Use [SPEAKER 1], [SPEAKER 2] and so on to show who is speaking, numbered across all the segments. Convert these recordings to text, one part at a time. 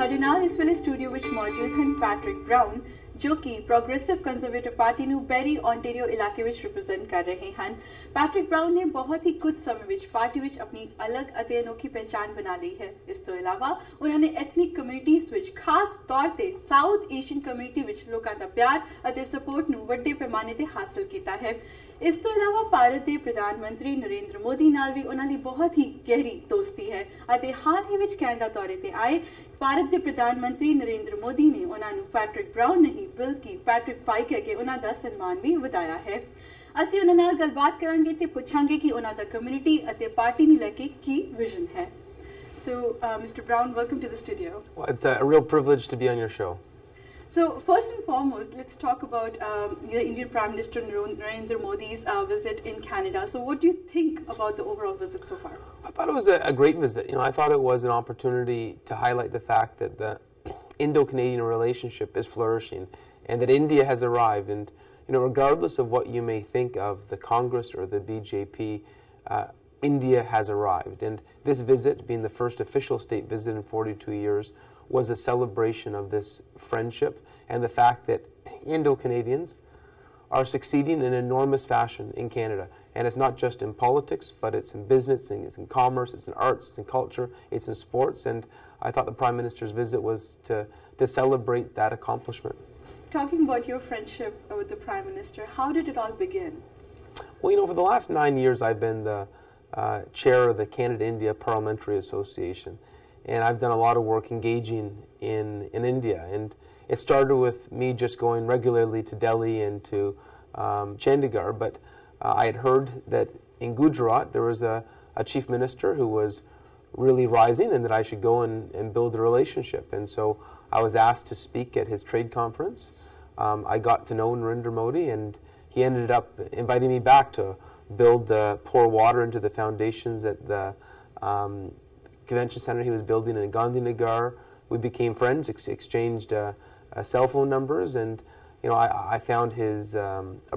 [SPEAKER 1] ਸਾਡੇ ਨਾਲ ਇਸ ਵੇਲੇ ਸਟੂਡੀਓ ਵਿੱਚ ਮੌਜੂਦ ਹਨ ਪੈਟਰਿਕ ਬਰਾਊਨ ਜੋ ਕਿ ਪ੍ਰੋਗਰੈਸਿਵ ਕੰਜ਼ਰਵੇਟਿਵ ਪਾਰਟੀ ਨੂੰ ਬੈਰੀ ਆਂਟੇਰੀਓ ਇਲਾਕੇ ਵਿੱਚ ਰਿਪਰੈਜ਼ੈਂਟ ਕਰ ਰਹੇ ਹਨ। ਪੈਟਰਿਕ ਬਰਾਊਨ ਨੇ ਬਹੁਤ ਹੀ ਕੁਝ ਸਮੇਂ ਵਿੱਚ ਪਾਰਟੀ ਵਿੱਚ ਆਪਣੀ ਅਲੱਗ ਅਤੇ ਅਨੋਖੀ ਪਹਿਚਾਣ ਬਣਾ ਲਈ ਹੈ। ਇਸ ਤੋਂ ਇਲਾਵਾ ਉਹਨਾਂ ਨੇ ਐਥਨਿਕ ਕਮਿਊਨਿਟੀਜ਼ ਵਿੱਚ ਖਾਸ ਤੌਰ ਤੇ ਸਾਊਥ ਏਸ਼ੀਅਨ ਕਮਿਊਨਿਟੀ ਵਿੱਚ ਲੋਕਾਂ ਦਾ ਪਿਆਰ ਅਤੇ ਸਪੋਰਟ ਨੂੰ ਵੱਡੇ ਪੈਮਾਨੇ ਤੇ ਹਾਸਲ ਕੀਤਾ ਹੈ। ਇਸ ਤੋਂ ਇਲਾਵਾ ਭਾਰਤ ਦੇ ਪ੍ਰਧਾਨ ਮੰਤਰੀ ਨਰਿੰਦਰ ਮੋਦੀ ਨਾਲ ਵੀ ਉਹਨਾਂ ਦੀ ਬਹੁਤ ਹੀ ਗਹਿਰੀ ਦੋਸਤੀ ਹੈ ਅਤੇ ਹਾਲ ਹੀ ਵਿੱਚ ਕੈਨੇਡਾ ਦੌਰੇ ਤੇ ਆਏ ਭਾਰਤ ਦੇ ਪ੍ਰਧਾਨ ਮੰਤਰੀ ਨਰਿੰਦਰ ਮੋਦੀ ਨੇ ਉਹਨਾਂ ਨੂੰ ਪੈਟਰਿਕ ਬਰਾਊਨ ਨਹੀਂ ਬਲਕਿ ਪੈਟਰਿਕ ਪਾਈ ਕਹਿ ਕੇ ਉਹਨਾਂ ਦਾ ਸਨਮਾਨ ਵੀ ਵਧਾਇਆ ਹੈ। ਅਸੀਂ ਉਹਨਾਂ ਨਾਲ ਗੱਲਬਾਤ ਕਰਾਂਗੇ ਤੇ ਪੁੱਛਾਂਗੇ ਕਿ ਉਹਨਾਂ ਦਾ ਕਮਿਊਨਿਟੀ ਅਤੇ ਪਾਰਟੀ ਨੂੰ ਲੈ ਕੇ ਕੀ ਵਿਜ਼ਨ ਹੈ। So, Mr. Brown, welcome to the studio.
[SPEAKER 2] Well, it's a real privilege to be on your show.
[SPEAKER 1] So, first and foremost, let's talk about the Indian Prime Minister Narendra Modi's visit in Canada. So, what do you think about the overall visit so far?
[SPEAKER 2] I thought it was a great visit. You know, I thought it was an opportunity to highlight the fact that the Indo-Canadian relationship is flourishing and that India has arrived. And, you know, regardless of what you may think of the Congress or the BJP, India has arrived. And this visit, being the first official state visit in 42 years, was a celebration of this friendship and the fact that Indo-Canadians are succeeding in enormous fashion in Canada. And it's not just in politics, but it's in business, and it's in commerce, it's in arts, it's in culture, it's in sports. And I thought the Prime Minister's visit was to celebrate that accomplishment.
[SPEAKER 1] Talking about your friendship with the Prime Minister, how did it all begin?
[SPEAKER 2] Well, you know, for the last 9 years, I've been the chair of the Canada-India Parliamentary Association. And I've done a lot of work engaging in India. And it started with me just going regularly to Delhi and to Chandigarh. But I had heard that in Gujarat there was a chief minister who was really rising and that I should go and build a relationship. And so I was asked to speak at his trade conference. I got to know Narendra Modi, and he ended up inviting me back to pour water into the foundations at the convention center he was building in Gandhinagar. We became friends, exchanged cell phone numbers, and you know, I found his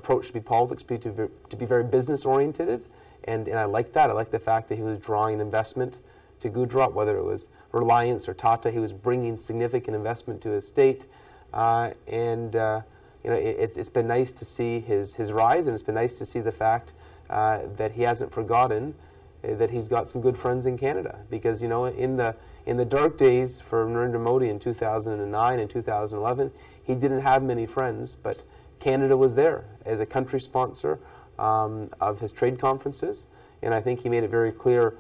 [SPEAKER 2] approach to be politics to be very business oriented, and I liked that. I liked the fact that he was drawing investment to Gujarat, whether it was Reliance or Tata. He was bringing significant investment to his state, and you know, it's been nice to see his rise, and it's been nice to see the fact that he hasn't forgotten that he's got some good friends in Canada. Because, you know, in the dark days for Narendra Modi in 2009 and 2011, he didn't have many friends, but Canada was there as a country sponsor of his trade conferences, and I think he made it very clear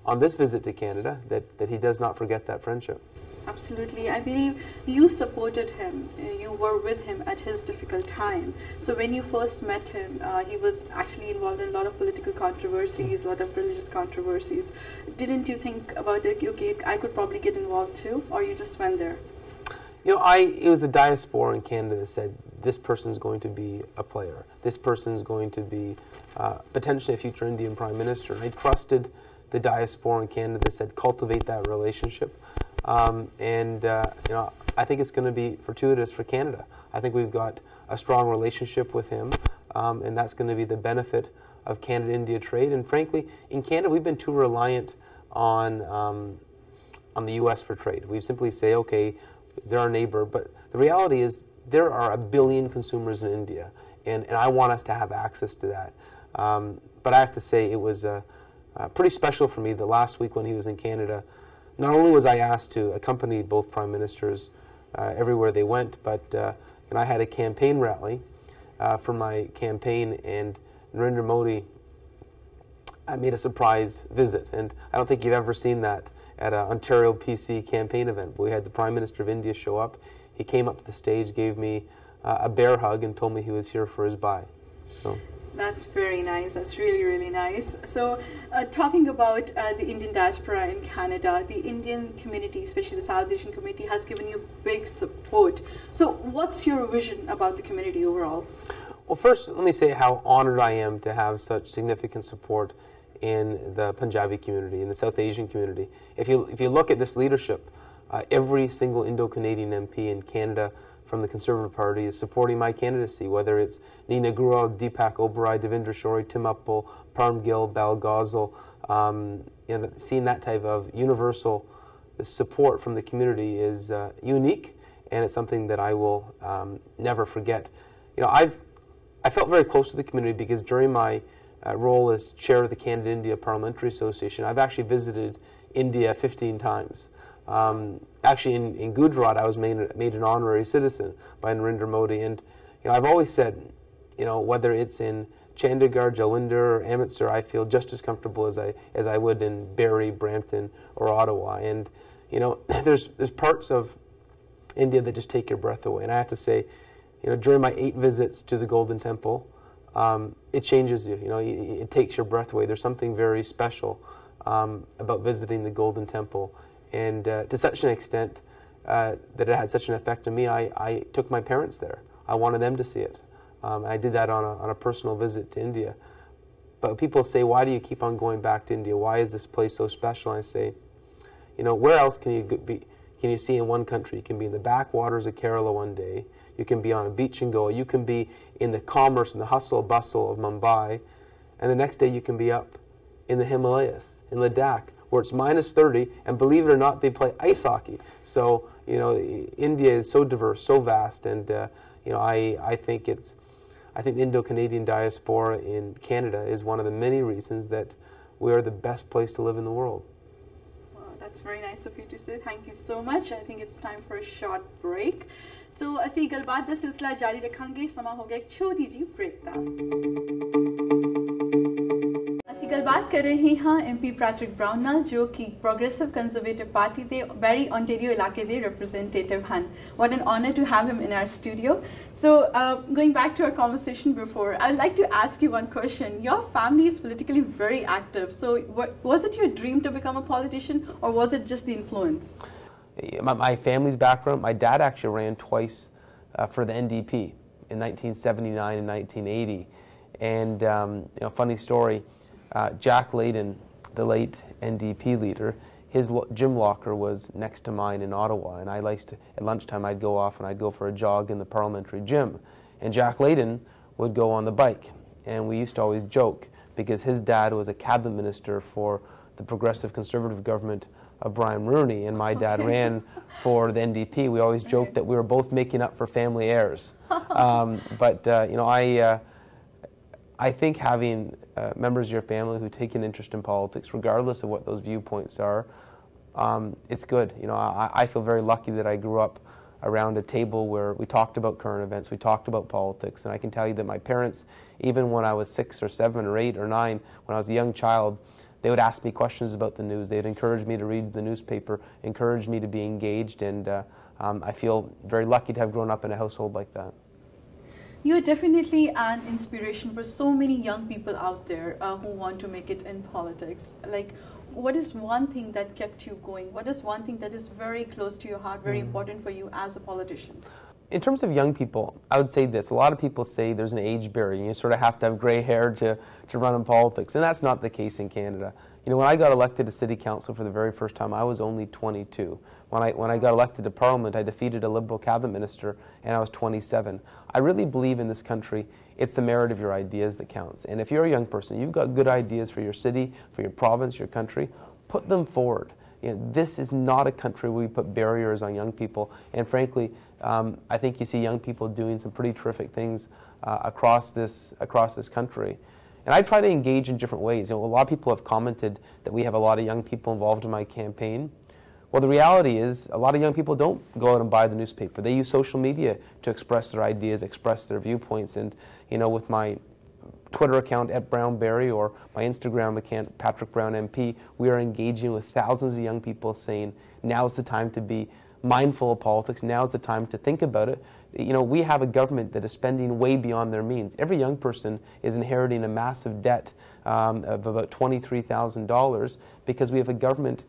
[SPEAKER 2] on this visit to Canada that he does not forget that friendship.
[SPEAKER 1] Absolutely. I believe you supported him. You were with him at his difficult time. So when you first met him, he was actually involved in a lot of political controversies, a lot of religious controversies. Didn't you think about it, okay, I could probably get involved too, or you just went there?
[SPEAKER 2] You know, it was the diaspora in Canada that said, this person is going to be a player. This person is going to be potentially a future Indian Prime Minister. And I trusted the diaspora in Canada that said, cultivate that relationship. You know, I think it's going to be fortuitous for Canada. I think we've got a strong relationship with him, and that's going to be the benefit of Canada-India trade. And frankly, in Canada, we've been too reliant on the U.S. for trade. We simply say, okay, they're our neighbor, but the reality is there are 1 billion consumers in India, and I want us to have access to that. But I have to say, it was pretty special for me the last week when he was in Canada. Not only was I asked to accompany both prime ministers everywhere they went, but and I had a campaign rally for my campaign, and Narendra Modi made a surprise visit. And I don't think you've ever seen that at an Ontario PC campaign event. We had the Prime Minister of India show up. He came up to the stage, gave me a bear hug, and told me he was here for his bye. So.
[SPEAKER 1] That's very nice. That's really, really nice. So, talking about the Indian diaspora in Canada, the Indian community, especially the South Asian community, has given you big support. So, what's your vision about the community overall?
[SPEAKER 2] Well, first, let me say how honored I am to have such significant support in the Punjabi community, in the South Asian community. If you look at this leadership, every single Indo-Canadian MP in Canada from the Conservative Party is supporting my candidacy, whether it's Nina Gurul, Deepak Oberoi, Devinder Shori, Tim Uppal, Parm Gill, Bal Ghazal, you know, seeing that type of universal support from the community is unique, and it's something that I will never forget. You know, I felt very close to the community because during my role as chair of the Canada-India Parliamentary Association, I've actually visited India 15 times. Actually, in Gujarat, I was made an honorary citizen by Narendra Modi, and you know, I've always said, you know, whether it's in Chandigarh, Jalandhar, or Amritsar, I feel just as comfortable as I would in Barrie, Brampton, or Ottawa. And you know, there's parts of India that just take your breath away. And I have to say, you know, during my 8 visits to the Golden Temple, it changes you. You know, it takes your breath away. There's something very special about visiting the Golden Temple, and to such an extent that it had such an effect on me, I took my parents there. I wanted them to see it. I did that on a personal visit to India. But people say, why do you keep on going back to India? Why is this place so special? And I say, you know, where else can you see in one country? You can be in the backwaters of Kerala one day. You can be on a beach in Goa. You can be in the commerce and the hustle and bustle of Mumbai. And the next day you can be up in the Himalayas, in Ladakh, where it's minus 30, and believe it or not, they play ice hockey. So, you know, India is so diverse, so vast, and, you know, I think the Indo-Canadian diaspora in Canada is one of the many reasons that we are the best place to live in the world.
[SPEAKER 1] That's very nice of you to say. Thank you so much. I think it's time for a short break. So, ਅਸੀਂ ਗੱਲਬਾਤ ਦਾ ਸਿਲਸਿਲਾ ਜਾਰੀ ਰੱਖਾਂਗੇ. ਸਮਾਂ ਹੋ ਗਿਆ ਇੱਕ ਛੋਟੀ ਜਿਹੀ ਬ੍ਰੇਕ ਦਾ. ਅਸੀਂ ਗੱਲਬਾਤ ਕਰ ਰਹੇ ਹਾਂ MP ਪੈਟਰਿਕ ਬਰਾਊਨ ਨਾਲ, ਜੋ ਕਿ ਪ੍ਰੋਗਰੈਸਿਵ ਕੰਜ਼ਰਵੇਟਿਵ ਪਾਰਟੀ ਦੇ ਬੈਰੀ ਓਨਟਾਰੀਓ ਇਲਾਕੇ ਦੇ ਰਿਪਰੈਜ਼ੈਂਟੇਟਿਵ ਹਨ. What an honor to have him in our studio. So, going back to our conversation before, I'd like to ask you one question. Your family is politically very active. So, was it your dream to become a politician, or was it just the influence?
[SPEAKER 2] My family's background, my dad actually ran twice for the NDP in 1979 and 1980. And, you know, funny story, Jack Layton, the late NDP leader, his gym locker was next to mine in Ottawa, and I liked to, at lunchtime I'd go off and I'd go for a jog in the parliamentary gym. And Jack Layton would go on the bike, and we used to always joke because his dad was a cabinet minister for the Progressive Conservative government of Brian Rooney, and my dad ran for the NDP. We always joked that we were both making up for family heirs. But you know, I think having members of your family who take an interest in politics, regardless of what those viewpoints are, it's good. You know, I feel very lucky that I grew up around a table where we talked about current events, we talked about politics, and I can tell you that my parents, even when I was 6 or 7 or 8 or 9, when I was a young child, they would ask me questions about the news. They'd encourage me to read the newspaper, encourage me to be engaged, and I feel very lucky to have grown up in a household like that.
[SPEAKER 1] You're definitely an inspiration for so many young people out there who want to make it in politics. Like, what is one thing that kept you going? What is one thing that is very close to your heart, very important for you as a politician?
[SPEAKER 2] In terms of young people, I would say this. A lot of people say there's an age barrier. You sort of have to have gray hair to run in politics, and that's not the case in Canada. You know, when I got elected to City Council for the very first time, I was only 22. When I got elected to Parliament, I defeated a Liberal cabinet minister, and I was 27. I really believe in this country, it's the merit of your ideas that counts. And if you're a young person, you've got good ideas for your city, for your province, your country, put them forward. You know, this is not a country where we put barriers on young people. And frankly, I think you see young people doing some pretty terrific things across this country. And I try to engage in different ways. You know, a lot of people have commented that we have a lot of young people involved in my campaign. Well, the reality is a lot of young people don't go out and buy the newspaper. They use social media to express their ideas, express their viewpoints. And, you know, with my Twitter account @BrownBerry or my Instagram account Patrick Brown MP, we are engaging with thousands of young people saying now's the time to be mindful of politics. Now's the time to think about it. You know, we have a government that is spending way beyond their means. Every young person is inheriting a massive debt of about $23,000 because we have a government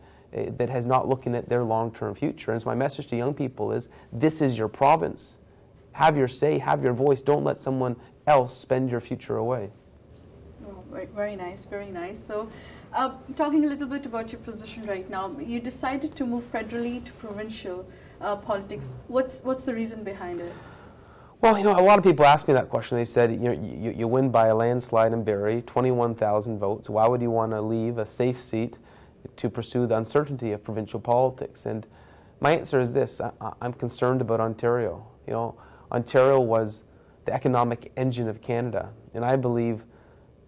[SPEAKER 2] that has not looking at their long-term future. And so my message to young people is, this is your province. Have your say, have your voice. Don't let someone else spend your future away.
[SPEAKER 1] Oh, very nice, very nice. So, talking a little bit about your position right now, you decided to move federally to provincial politics. What's the reason behind it?
[SPEAKER 2] Well, you know, a lot of people ask me that question. They said, you win by a landslide in Barrie, 21,000 votes. Why would you want to leave a safe seat to pursue the uncertainty of provincial politics. And my answer is this: I'm concerned about Ontario. You know, Ontario was the economic engine of Canada, and I believe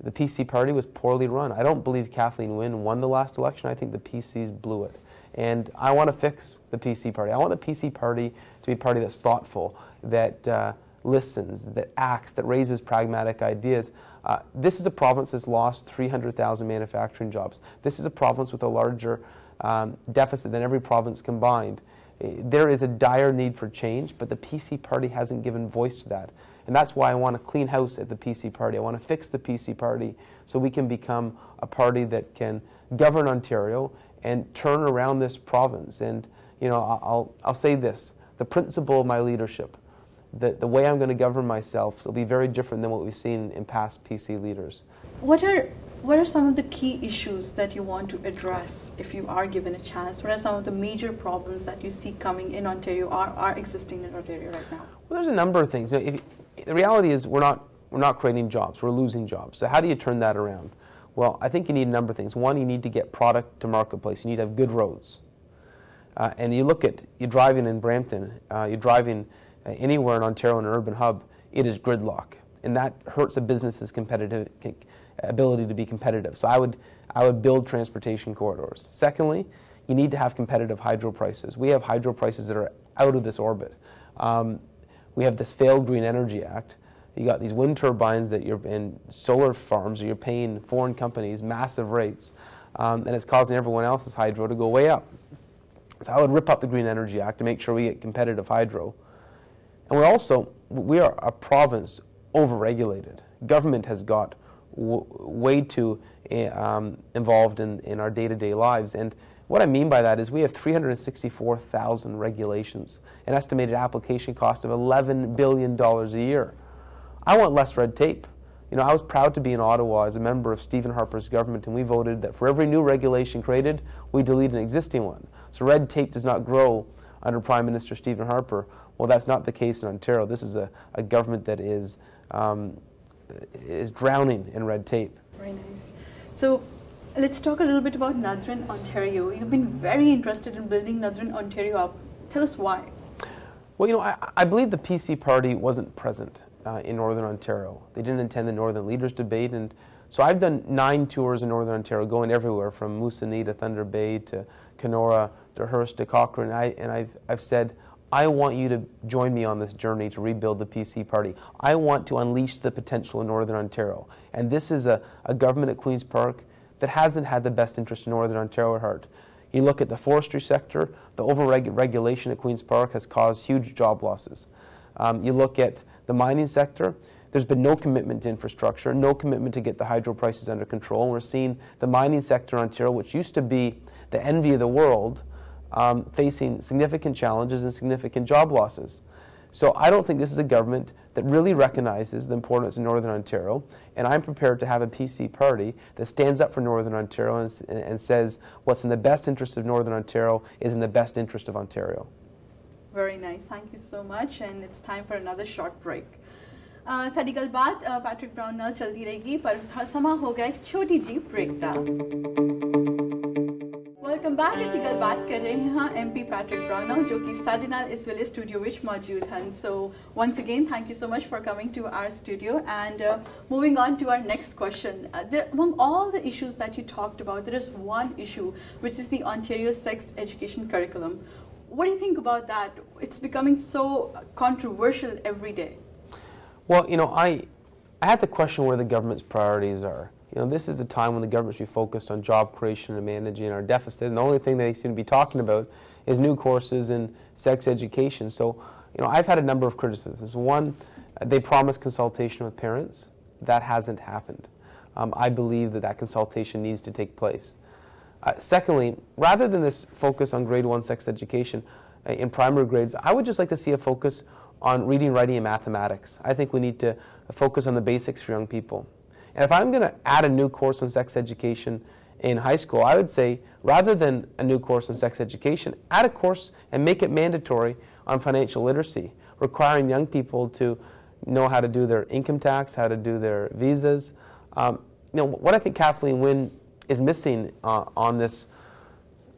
[SPEAKER 2] the PC party was poorly run. I don't believe Kathleen Wynne won the last election. I think the PCs blew it. And I want to fix the PC party. I want the PC party to be a party that's thoughtful, that listens, that acts, that raises pragmatic ideas. This is a province that's lost 300,000 manufacturing jobs. This is a province with a larger deficit than every province combined. There is a dire need for change, but the PC party hasn't given voice to that. And that's why I want a clean house at the PC party. I want to fix the PC party so we can become a party that can govern Ontario and turn around this province. And, you know, I'll say this: the principle of my leadership, the way I'm going to govern myself, will be very different than what we've seen in past PC leaders.
[SPEAKER 1] What are some of the key issues that you want to address if you are given a chance? What are some of the major problems that you see coming in Ontario or are existing in Ontario right now?
[SPEAKER 2] Well, there's a number of things. The reality is we're not creating jobs. We're losing jobs. So how do you turn that around? Well, I think you need a number of things. One, you need to get product to marketplace. You need to have good roads. And you're driving in Brampton, you're driving anywhere in Ontario in an urban hub, it is gridlock. And that hurts a business's ability to be competitive. So I would build transportation corridors. Secondly, you need to have competitive hydro prices. We have hydro prices that are out of this orbit. We have this failed Green Energy Act. You got these wind turbines and solar farms that you're paying foreign companies massive rates, and it's causing everyone else's hydro to go way up. So I would rip up the Green Energy Act to make sure we get competitive hydro. And we are a province overregulated. Government has got way too involved in our day-to-day lives. And what I mean by that is we have 364,000 regulations, an estimated application cost of $11 billion a year. I want less red tape. You know, I was proud to be in Ottawa as a member of Stephen Harper's government, and we voted that for every new regulation created, we delete an existing one. So red tape does not grow under Prime Minister Stephen Harper. Well, that's not the case in Ontario. This is a government that is drowning in red tape.
[SPEAKER 1] Very nice. So let's talk a little bit about Northern Ontario. You've been very interested in building Northern Ontario up. Tell us why.
[SPEAKER 2] Well, you know, I believe the PC party wasn't present in Northern Ontario. They didn't attend the Northern Leaders Debate, and so I've done 9 tours in Northern Ontario, going everywhere from Moosonee to Thunder Bay to Kenora to Hearst to Cochrane, and I've said, I want you to join me on this journey to rebuild the PC party. I want to unleash the potential in Northern Ontario. And this is a government at Queen's Park that hasn't had the best interest in Northern Ontario at heart. You look at the forestry sector, the over-regulation at Queen's Park has caused huge job losses. You look at the mining sector, there's been no commitment to infrastructure, no commitment to get the hydro prices under control. And we're seeing the mining sector in Ontario, which used to be the envy of the world, facing significant challenges and significant job losses. So I don't think this is a government that really recognizes the importance of Northern Ontario, and I'm prepared to have a PC party that stands up for Northern Ontario and says what's in the best interest of Northern Ontario is in the best interest of Ontario.
[SPEAKER 1] Very nice. Thank you so much, and it's time for another short break. साडी गलबात Patrick brown नाल चलती रहेगी, पर समा हो गया एक छोटी जी ब्रेक दा। Welcome back. ਅਸੀਂ ਗੱਲਬਾਤ ਕਰ ਰਹੇ ਹਾਂ MP ਪੈਟਰਿਕ ਬਰਾਊਨ ਨਾਲ, ਜੋ ਕਿ ਸਾਡੇ ਨਾਲ ਇਸ ਵੇਲੇ ਸਟੂਡੀਓ ਵਿੱਚ ਮੌਜੂਦ ਹਨ। So once again, thank you so much for coming to our studio, and moving on to our next question. Among all the issues that you talked about, there is one issue, which is the Ontario sex education curriculum. What do you think about that? It's becoming so controversial every day.
[SPEAKER 2] Well, you know, I had to question where the government's priorities are. You know, this is a time when the government should be focused on job creation and managing our deficit, and the only thing they seem to be talking about is new courses in sex education. So, you know, I've had a number of criticisms. One, they promised consultation with parents. That hasn't happened. I believe that consultation needs to take place. Secondly, rather than this focus on grade 1 sex education in primary grades, I would just like to see a focus on reading, writing, and mathematics. I think we need to focus on the basics for young people. And if I'm going to add a new course on sex education in high school, I would say, rather than a new course on sex education, add a course and make it mandatory on financial literacy, requiring young people to know how to do their income tax, how to do their visas. You know, what I think Kathleen Wynne is missing on this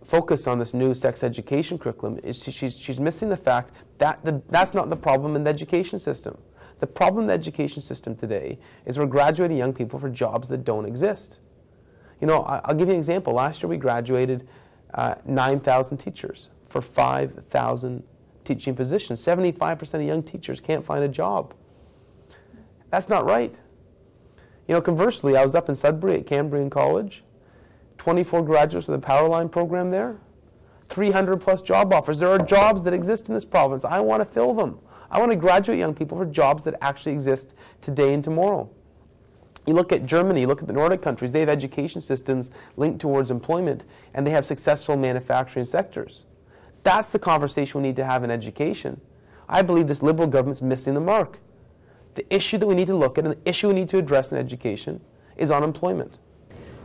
[SPEAKER 2] focus on this new sex education curriculum is she's missing the fact that that's not the problem in the education system. The problem in the education system today is we're graduating young people for jobs that don't exist. You know, I'll give you an example. Last year we graduated 9,000 teachers for 5,000 teaching positions. 75% of young teachers can't find a job. That's not right. You know, conversely, I was up in Sudbury at Cambrian College, 24 graduates of the Powerline program there, 300 plus job offers. There are jobs that exist in this province. I want to fill them. I want to graduate young people for jobs that actually exist today and tomorrow. You look at Germany, you look at the Nordic countries, they have education systems linked towards employment, and they have successful manufacturing sectors. That's the conversation we need to have in education. I believe this Liberal government's missing the mark. The issue that we need to look at and the issue we need to address in education is unemployment.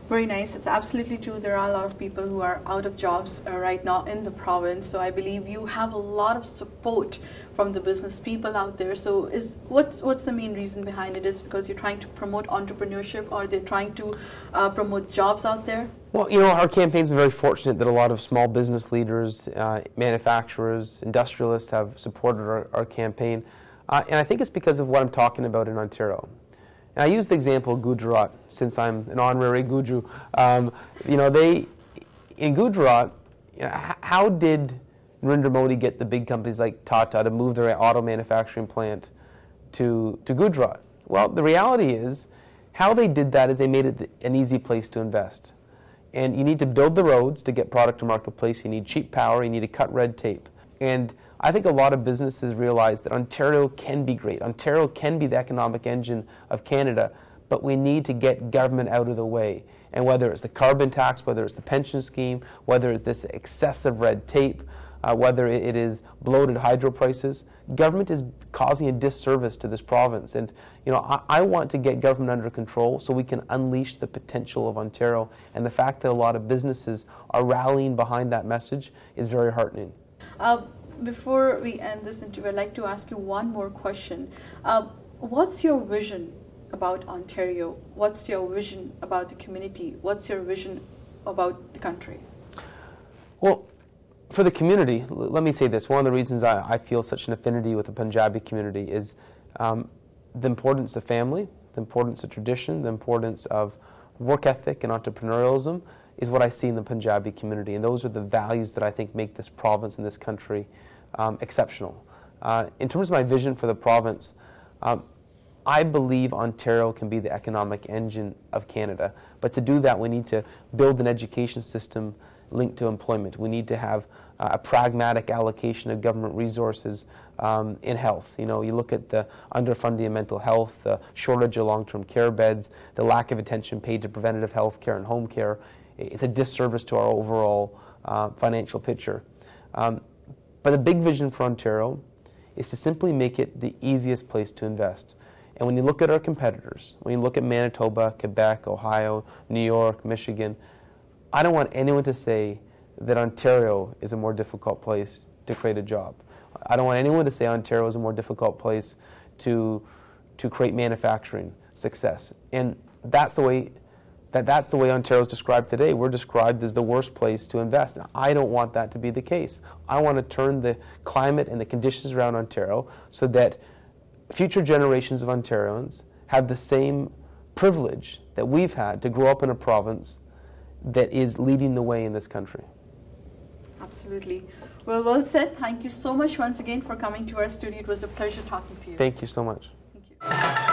[SPEAKER 1] Very nice. It's absolutely true. There are a lot of people who are out of jobs right now in the province. So I believe you have a lot of support from the business people out there. So what's the main reason behind it? Is because you're trying to promote entrepreneurship, or they're trying to promote jobs out there?
[SPEAKER 2] Well, you know, our campaign's been very fortunate that a lot of small business leaders, manufacturers, industrialists have supported our campaign. And I think it's because of what I'm talking about in Ontario. And I use the example of Gujarat, since I'm an honorary Guju. You know, in Gujarat, you know, how did Narendra Modi get the big companies like Tata to move their auto manufacturing plant to Gujarat? Well, the reality is, how they did that is they made it an easy place to invest. And you need to build the roads to get product to marketplace. You need cheap power. You need to cut red tape. And I think a lot of businesses realize that Ontario can be great. Ontario can be the economic engine of Canada, but we need to get government out of the way. And whether it's the carbon tax, whether it's the pension scheme, whether it's this excessive red tape, whether it is bloated hydro prices, government is causing a disservice to this province. And you know, I want to get government under control so we can unleash the potential of Ontario. And the fact that a lot of businesses are rallying behind that message is very heartening.
[SPEAKER 1] Before we end this interview, I'd like to ask you one more question. What's your vision about Ontario? What's your vision about the community? What's your vision about the country?
[SPEAKER 2] Well, for the community, let me say this. One of the reasons I feel such an affinity with the Punjabi community is the importance of family, the importance of tradition, the importance of work ethic and entrepreneurialism is what I see in the Punjabi community. And those are the values that I think make this province and this country exceptional. In terms of my vision for the province, I believe Ontario can be the economic engine of Canada. But to do that, we need to build an education system linked to employment. We need to have a pragmatic allocation of government resources in health. You know, you look at the underfunding of mental health, the shortage of long-term care beds, the lack of attention paid to preventative health care and home care. It's a disservice to our overall financial picture. But the big vision for Ontario is to simply make it the easiest place to invest. And when you look at our competitors, when you look at Manitoba, Quebec, Ohio, New York, Michigan, I don't want anyone to say that Ontario is a more difficult place to create a job. I don't want anyone to say Ontario is a more difficult place to create manufacturing success. And that's the way Ontario is described today. We're described as the worst place to invest. And I don't want that to be the case. I want to turn the climate and the conditions around Ontario so that future generations of Ontarians have the same privilege that we've had to grow up in a province that is leading the way in this country.
[SPEAKER 1] Absolutely. Well said. Thank you so much once again for coming to our studio. It was a pleasure talking to you.
[SPEAKER 2] Thank you so much.
[SPEAKER 1] Thank you.